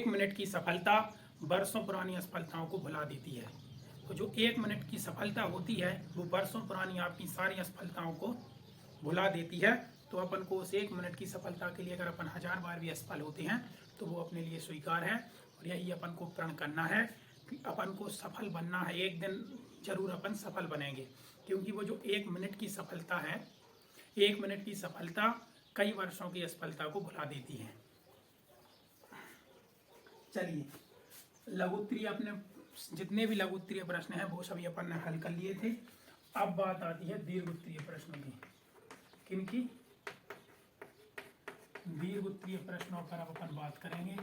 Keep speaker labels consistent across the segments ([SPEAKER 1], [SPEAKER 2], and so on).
[SPEAKER 1] एक मिनट की सफलता बरसों पुरानी असफलताओं को भुला देती है। तो जो एक मिनट की सफलता होती है वो बरसों पुरानी आपकी सारी असफलताओं को भुला देती है। तो अपन को उस एक मिनट की सफलता के लिए अगर अपन 1000 बार भी असफल होते हैं तो वो अपने लिए स्वीकार है। और यही अपन को प्रण करना है कि अपन को सफल बनना है। एक दिन जरूर अपन सफल बनेंगे, क्योंकि वो जो एक मिनट की सफलता है, एक मिनट की सफलता कई वर्षों की असफलता को भुला देती है। चलिए, लघुत्तरीय अपने जितने भी लघुत्तरीय प्रश्न हैं वो सभी अपन ने हल कर लिए थे। अब बात आती है दीर्घोत्तरीय प्रश्नों की। किनकी? दीर्घोत्तरीय प्रश्नों पर अब अपन बात करेंगे।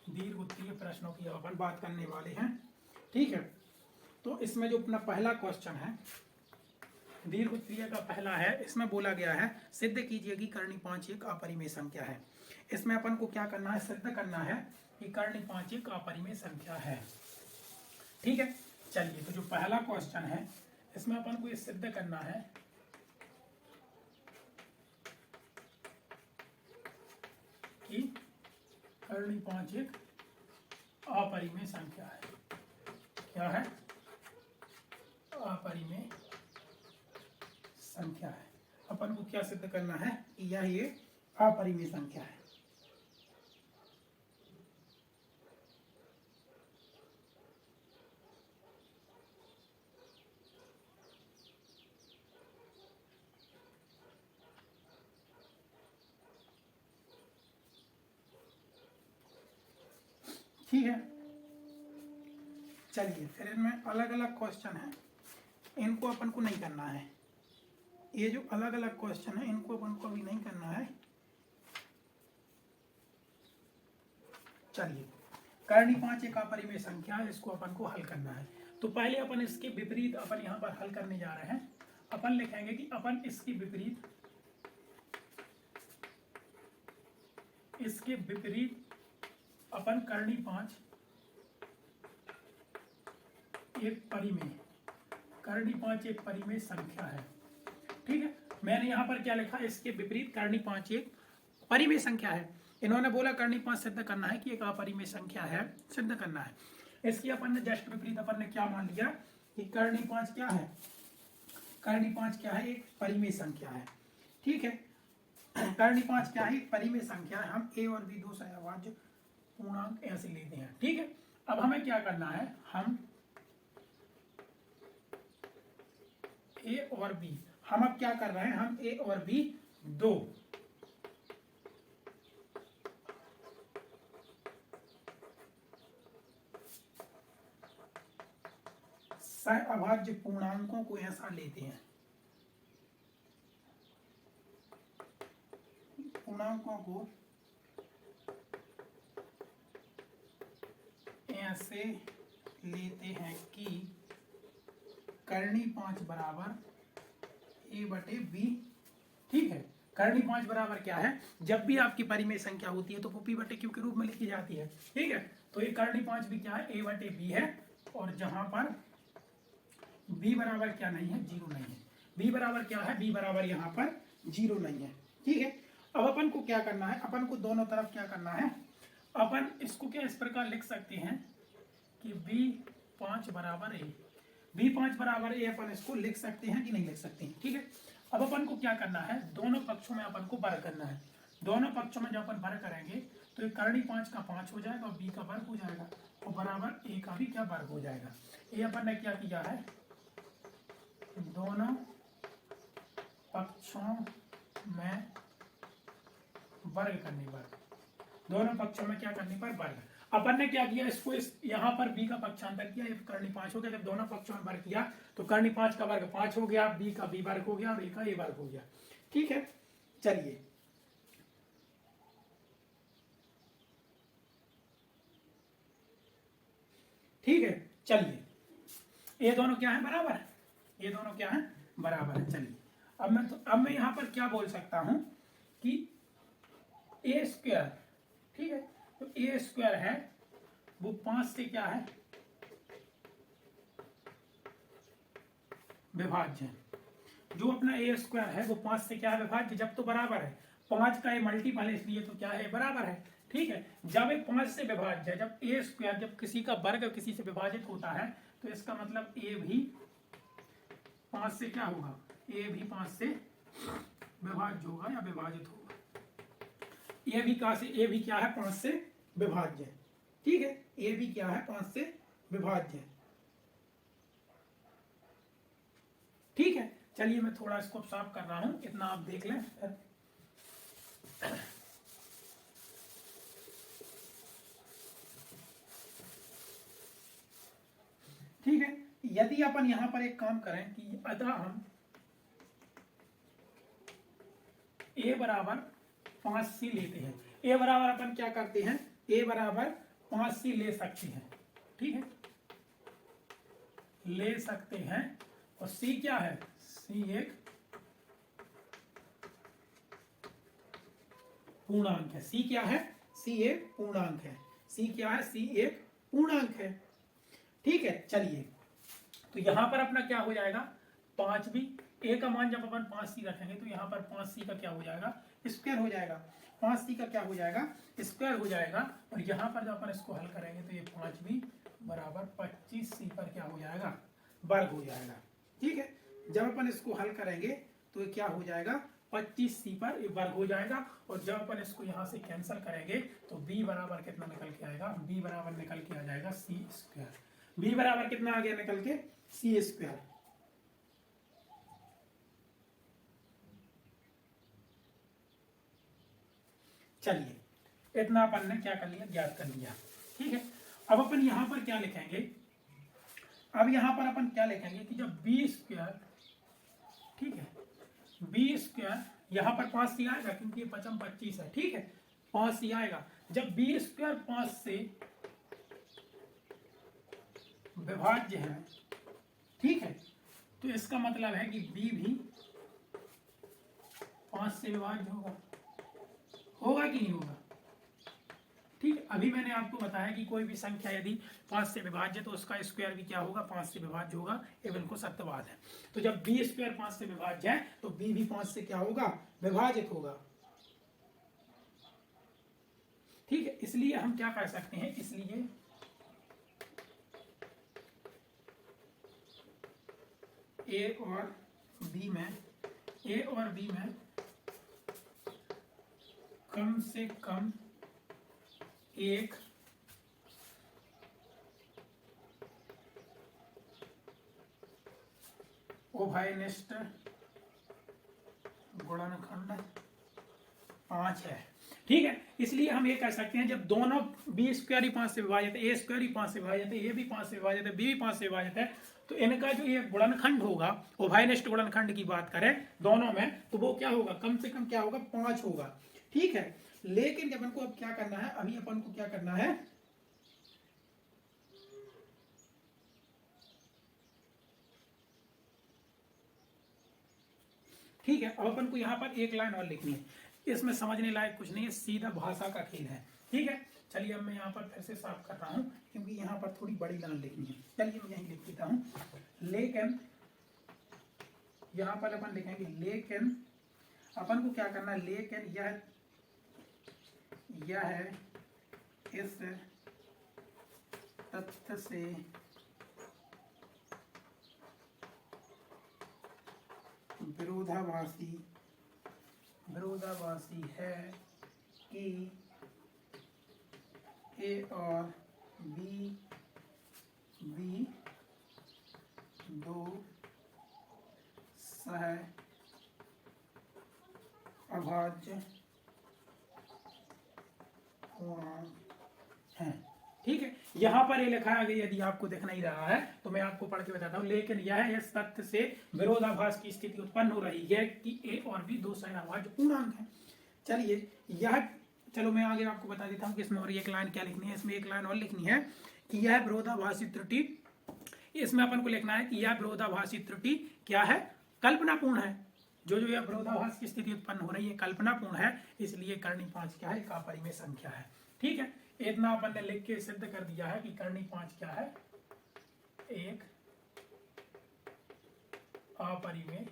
[SPEAKER 1] दीर्घोत्तरीय प्रश्नों की अब अपन बात करने वाले हैं। ठीक है, तो इसमें जो अपना पहला क्वेश्चन है दीर्घोत्तरीय का पहला है, इसमें बोला गया है सिद्ध कीजिए कि कर्णी 5 एक अपरिमेय संख्या है। इसमें अपन को क्या करना है? सिद्ध करना है कि कर्णी 5 एक अपरिमेय संख्या है। ठीक है, चलिए, तो जो पहला क्वेश्चन है इसमें अपन को ये सिद्ध करना है कि कर्णी 5 एक अपरिमेय संख्या है। क्या है? अपरिमेय संख्या है। अपन को क्या सिद्ध करना है कि यह ये अपरिमेय संख्या है। ठीक है, चलिए, फिर इनमें अलग अलग क्वेश्चन है, इनको अपन को नहीं करना है। ये जो अलग अलग क्वेश्चन है इनको अपन को अभी नहीं करना है। चलिए, कर्णी 5 एक अपरिमेय संख्या है, इसको अपन को हल करना है। तो पहले अपन इसके विपरीत अपन यहाँ पर हल करने जा रहे हैं। अपन लिखेंगे कि अपन इसके विपरीत अपन कर्णी 5 एक परिमेय, कर्णी 5 एक परिमेय संख्या है। ठीक है, मैंने यहाँ पर क्या लिखा? इसके विपरीत कर्णी 5 एक परिमेय संख्या है। इन्होंने बोला कर्णी 5 सिद्ध करना है कि एक अपरिमेय संख्या है, सिद्ध करना है। इसकी अपन ने जस्ट विपरीत अपन ने क्या मान लिया कि कर्णी 5 क्या है? कर्णी 5 क्या है? एक परिमेय संख्या है। ठीक है, कर्णी 5 क्या है? एक परिमेय संख्या है। हम a और b दो सहअभाज्य पूर्णांक ऐसे लेते हैं। ठीक है, अब हमें क्या करना है? हम a और b, हम अब क्या कर रहे हैं? हम a और b दो सहअभाज्य पूर्णांकों को ऐसा लेते हैं, पूर्णांकों को ऐसे लेते हैं कि कर्णी 5 बराबर a बटे b। ठीक है, कर्णी 5 बराबर क्या है? जब भी आपकी परिमेय संख्या होती है तो वो p बटे q के रूप में लिखी जाती है। ठीक है, तो ये कर्णी 5 भी क्या है? a बटे b है। और जहां पर b बराबर क्या नहीं है? 0 नहीं है। b बराबर क्या है? b बराबर यहाँ पर 0 नहीं है। ठीक है, अब अपन को क्या करना है? अपन को दोनों तरफ क्या करना है? अपन इसको क्या इस प्रकार लिख सकते हैं कि b5 बराबर a, b5 बराबर a अपन इसको लिख सकते हैं कि नहीं लिख सकते हैं? ठीक है, अब अपन को क्या करना है? दोनों पक्षों में अपन को वर्ग करना है। दोनों पक्षों में जब अपन वर्ग करेंगे तो ये कर्णी 5 का 5 हो जाएगा और b का वर्ग हो जाएगा और बराबर a का भी क्या वर्ग हो जाएगा। ये अपन ने क्या किया है? दोनों पक्षों में वर्ग करने पर, दोनों पक्षों में क्या करने पर? वर्ग। अपन ने क्या किया? इसको यहाँ पर b का पक्षांतर किया, ये कर्णी 5 हो गया। जब दोनों पक्षों में वर्ग किया तो कर्णी 5 का वर्ग 5 हो गया, b का b वर्ग हो गया और a का a वर्ग हो गया। ठीक है, चलिए, ठीक है, चलिए, ये दोनों क्या है? बराबर है। ये दोनों क्या है? बराबर है। चलिए, अब मैं यहाँ पर क्या बोल सकता हूं कि a स्क्वायर, ठीक है, तो a स्क्वायर है वो 5 से क्या है? विभाज्य। जो अपना a स्क्वायर है वो 5 से क्या है? विभाज्य। जब तो बराबर है, 5 का ये मल्टीपल है इसलिए तो क्या है? बराबर है। ठीक है, जब एक 5 से विभाज्य है, जब ए स्क्वायर, जब किसी का वर्ग किसी से विभाजित होता है तो इसका मतलब ए भी 5 से क्या होगा, ए भी 5 से विभाज्य होगा या विभाजित होगा। ए भी कहां से, ए भी क्या है 5 से विभाज्य है, ठीक है, ए भी क्या है 5 से विभाज्य है, ठीक है। चलिए मैं थोड़ा इसको साफ कर रहा हूं, इतना आप देख लें। ठीक है, यदि अपन यहां पर एक काम करें कि अतः हम a बराबर 5c लेते हैं, a बराबर अपन क्या करते हैं, a बराबर 5c ले सकते हैं, ठीक है, ले सकते हैं। और c क्या है, c एक पूर्णांक है, c क्या है, c एक पूर्णांक है, c क्या है, c एक पूर्णांक है, ठीक है। चलिए तो यहां पर अपना क्या हो जाएगा, 5 भी, a का मान जब अपन 5c रखेंगे तो यहाँ पर 5c का क्या हो जाएगा, स्क्वायर हो जाएगा, 5c का क्या हो जाएगा, स्क्वायर हो जाएगा। और यहाँ पर जब अपन इसको हल करेंगे तो ये 5 भी बराबर 25c पर क्या हो जाएगा, वर्ग हो जाएगा, ठीक है। जब अपन इसको हल करेंगे तो ये क्या हो जाएगा, 25c पर वर्ग हो जाएगा। और जब अपन इसको यहाँ से कैंसिल करेंगे तो b बराबर कितना निकल के आएगा, b बराबर निकल के आ जाएगा c स्क्वायर, b बराबर कितना आ गया निकल के, c स्क्वायर। चलिए इतना अपन ने क्या कर लिया, ज्ञात कर लिया, ठीक है। अब अपन यहां पर क्या लिखेंगे, अब यहां पर अपन क्या लिखेंगे कि जब बी स्क्वायर, ठीक है, बी स्क्वायर यहां पर 5c आएगा क्योंकि ये 25 है, ठीक है, 5c आएगा। जब बी स्क्वायर 5 से विभाज्य है, ठीक है, तो इसका मतलब है कि b भी 5 से विभाज्य होगा, होगा कि नहीं होगा, ठीक है। अभी मैंने आपको बताया कि कोई भी संख्या यदि 5 से विभाज्य तो उसका स्क्वायर भी क्या होगा, 5 से विभाज्य होगा, ये बिल्कुल सत्यवाद है। तो जब b स्क्वायर 5 से विभाज्य है तो b भी 5 से क्या होगा, विभाजित होगा, ठीक है। इसलिए हम क्या कर सकते हैं, इसलिए a और b में, a और b में कम से कम एक उभयनिष्ठ गुणनखंड 5 है, ठीक है। इसलिए हम ये कह सकते हैं जब दोनों बी स्क्वायर ही 5 से विभाजित है, ए स्क्वायर ही 5 से विभाजित है, ए भी 5 से विभाजित है, बी भी 5 से विभाजित है, तो इनका जो ये गुणनखंड होगा, उभयनिष्ठ गुणनखंड की बात करें दोनों में, तो वो क्या होगा, कम से कम क्या होगा, 5 होगा, ठीक है। लेकिन अपन को अब क्या करना है, अभी अपन को क्या करना है, ठीक है। अब अपन को यहाँ पर एक लाइन और लिखनी है, इसमें समझने लायक कुछ नहीं है, सीधा भाषा का खेल है, ठीक है। चलिए अब मैं यहाँ पर फिर से साफ कर रहा हूँ क्योंकि यहाँ पर थोड़ी बड़ी लाइन लिखनी है। चलिए मैं यहीं लिख देता हूँ, लेकिन यहाँ पर अपन लिखेंगे, लेकिन अपन को क्या करना है, लेकिन यह है इस तथ्य से विरोधाभासी है कि ए और बी दो सह अभाज्य हैं, ठीक है। यहां पर ये लिखा है, यदि आपको दिख नहीं रहा है तो मैं आपको पढ़ के बताता हूं, लेकिन यह इस तथ्य से विरोधाभास की स्थिति उत्पन्न हो रही है कि ए और बी दो सहअभाज्य पूर्णांक हैं। चलिए यह, चलो मैं आगे आपको बता देता हूं कि इसमें और एक लाइन क्या लिखनी है, इसमें एक लाइन और लिखनी है कि यह विरोधाभासी त्रुटि, इसमें अपन को लिखना है कि यह विरोधाभासी त्रुटि क्या है, कल्पनापूर्ण है। जो यह विरोधाभास की स्थिति उत्पन्न हो रही है कल्पनापूर्ण है, इसलिए करनी 5 क्या है, एक अपरिमेय संख्या है, ठीक है। इतना अपन ने लिख के सिद्ध कर दिया है कि करनी 5 क्या है, एक अपरिमेय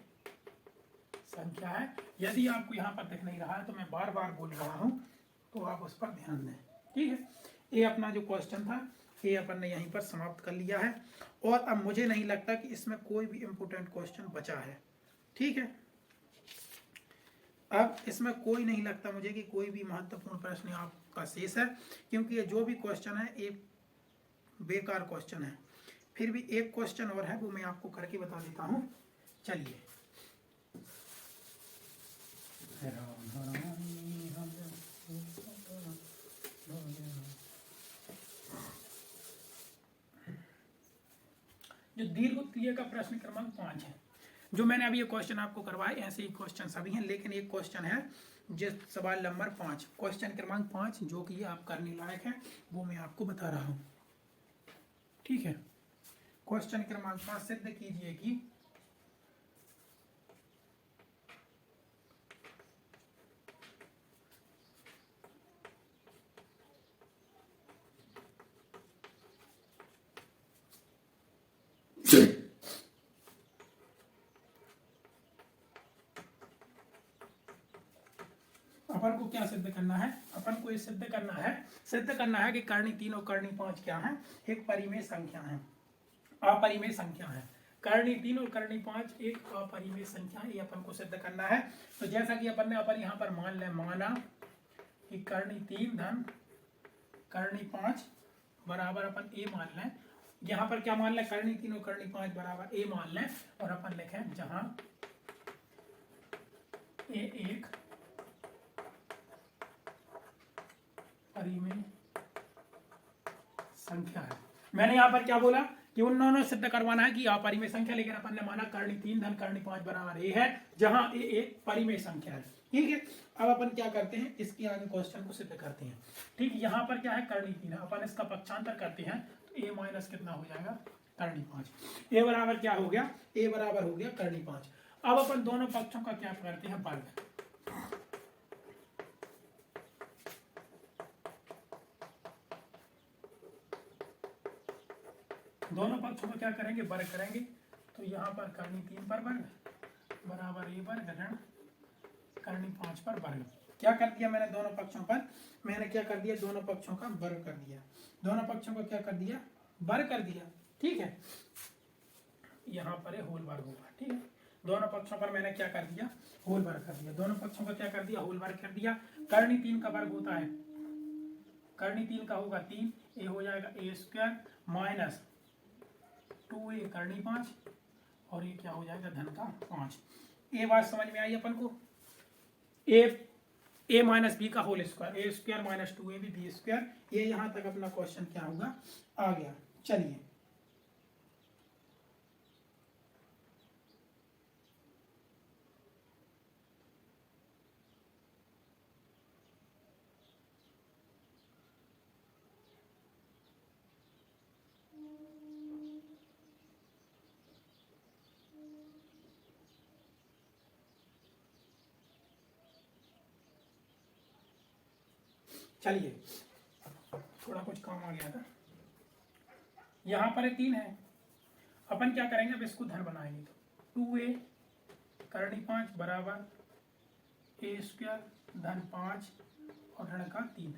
[SPEAKER 1] संख्या है। यदि आपको यहां पर दिख नहीं रहा है तो मैं बार बार बोल रहा हूं तो आप उस पर ध्यान दें। ठीक है, ये अपना जो क्वेश्चन था ये अपन ने यहीं पर समाप्त कर लिया है, और अब मुझे नहीं लगता कि इसमें कोई भी इम्पोर्टेंट क्वेश्चन बचा है। ठीक है, अब इसमें कोई नहीं लगता मुझे कि कोई भी महत्वपूर्ण प्रश्न आपका शेष है, क्योंकि ये जो भी क्वेश्चन है एक बेकार क्वेश्चन है। फिर भी एक क्वेश्चन और है, वो मैं आपको करके बता देता हूँ। चलिए, जो दीर्घ उत्तरीय का प्रश्न क्रमांक 5 है, जो मैंने अभी ये क्वेश्चन आपको करवाए, ऐसे ही क्वेश्चन सभी हैं, लेकिन एक क्वेश्चन है जिस सवाल नंबर 5, क्वेश्चन क्रमांक 5, जो कि आप करने लायक है, वो मैं आपको बता रहा हूँ। ठीक है, क्वेश्चन क्रमांक 5 सिद्ध कीजिए कि अपन को क्या सिद्ध करना है, अपन को ये सिद्ध करना है कि कर्णी 3 और कर्णी 5 क्या है, एक परिमेय संख्या है, अपरिमेय संख्या है। कर्णी 3 और कर्णी 5 एक अपरिमेय संख्या है, ये अपन को सिद्ध करना है। तो जैसा कि अपन ने अपन यहाँ पर माना कि कर्णी 3 धन कर्णी 5 बराबर अपन ए मान लें। यहाँ पर क्या मान लें, कर्णी 3 और कर्णी 5 बराबर ए मान लें, और अपन लिखें जहां ए एक परिमेय संख्या है। मैंने यहाँ पर क्या बोला कि उन दोनों सिद्ध करवाना है कि अपरिमेय संख्या, लेकिन अपन ने माना कर्णी 3 धन कर्णी 5 बराबर ए है, जहां ए एक परिमेय संख्या है। ठीक है, अब अपन क्या करते हैं, इसके आगे क्वेश्चन को सिद्ध करते हैं। ठीक, यहाँ पर क्या है, कर्णी 3 है, अपन इसका पक्षांतर करते हैं, तो ए माइनस कितना हो जाएगा, कर्णी 5। ए बराबर क्या हो गया, ए बराबर हो गया कर्णी 5। अब अपन दोनों पक्षों का क्या करते हैं, वर्ग। दोनों पक्षों को क्या करेंगे, वर्ग करेंगे। तो यहाँ पर कर्णी 3 पर वर्ग बराबर ए वर्ग ऋण कर्णी 5 पर वर्ग। क्या कर दिया मैंने, दोनों पक्षों पर मैंने क्या कर दिया, दोनों पक्षों का वर्ग कर दिया, दोनों पक्षों को क्या कर दिया, वर्ग कर दिया। ठीक है, यहाँ पर होल वर्ग होगा। ठीक है, दोनों पक्षों पर मैंने क्या कर दिया, होल वर्ग कर दिया, दोनों पक्षों का क्या कर दिया, होल वर्ग कर दिया। कर्णी 3 का वर्ग होता है, कर्णी 3 का होगा 3, ए हो जाएगा ए स्क्वायर माइनस 2a कर्णी 5, और ये क्या हो जाएगा, धन का 5। ये बात समझ में आई अपन को, ए माइनस बी का whole square, a square minus 2ab b square. ये यहाँ तक अपना क्वेश्चन क्या होगा, आ गया। चलिए, चलिए, थोड़ा कुछ काम आ गया था। यहाँ पर 3 है, अपन क्या करेंगे, अब इसको धन बनाएंगे। तो 2a कर्णी 5 बराबर ए स्क्वायर धन 5 और ऋण का 3।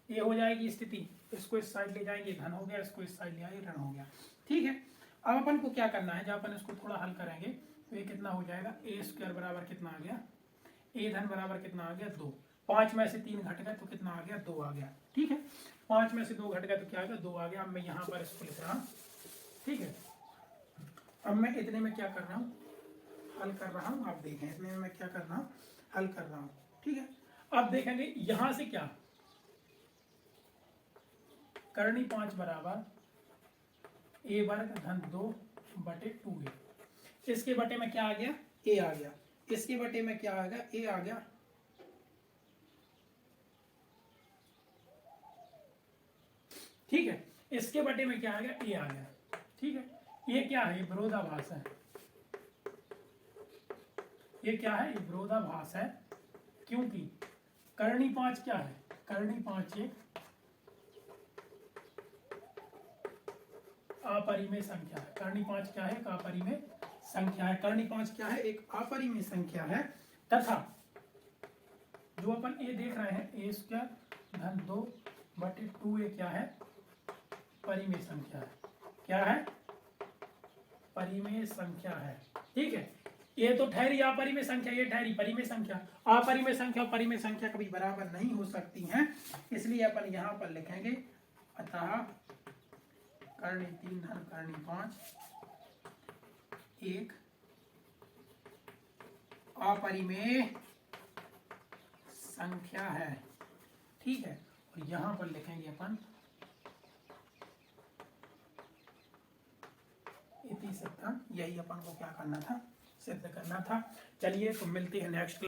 [SPEAKER 1] ये हो जाएगी स्थिति, इसको इस साइड ले जाएंगे, धन हो गया, इसको इस साइड ले आएंगे, ऋण हो गया। ठीक है, अब अपन को क्या करना है, जब अपन इसको थोड़ा हल करेंगे तो ये कितना हो जाएगा, ए स्क्वायर बराबर कितना आ गया, ए धन बराबर कितना आ गया, 2। 5 में से 3 घट गया तो कितना आ गया, 2 आ गया। ठीक है, 5 में से 2 घट गया तो क्या आ गया, 2 आ गया। अब मैं यहाँ पर इसको लिख रहा हूँ। ठीक है, अब मैं इतने में क्या कर रहा हूँ, हल कर रहा हूँ। आप देखें, इतने में मैं क्या कर रहा हूँ, हल कर रहा हूँ। ठीक है, अब देखेंगे यहां से क्या, कर्णी 5 बराबर ए वर्ग धन 2 बटे 2a। इसके बटे में क्या आ गया, ए आ गया। इसके बटे में क्या आ गया, ए आ गया। ठीक है, इसके बटे में क्या आ गया, ए आ गया। ठीक है, ये क्या है, विरोधाभास है। ये क्या है, विरोधाभास है, क्योंकि कर्णी 5 क्या है, कर्णी 5 एक अपरिमेय संख्या है। कर्णी 5 क्या है, एक अपरिमेय संख्या है। कर्णी 5 क्या है, एक अपरिमेय संख्या है, तथा जो अपन ए देख रहे हैं, ए स्क्वायर घन 2/2a क्या है, परिमेय संख्या है। क्या है, परिमेय संख्या है। ठीक है, ये तो ठहरी अपरिमेय संख्या, ये ठहरी परिमेय संख्या। अपरिमेय संख्या और परिमेय संख्या कभी बराबर नहीं हो सकती हैं, इसलिए अपन यहाँ पर लिखेंगे अतः कर्णी 3 धन कर्णी 5 एक अपरिमेय संख्या है। ठीक है, और यहां पर लिखेंगे अपन इति सत्ता। यही अपन को क्या करना था, सिद्ध करना था। चलिए तो मिलते हैं नेक्स्ट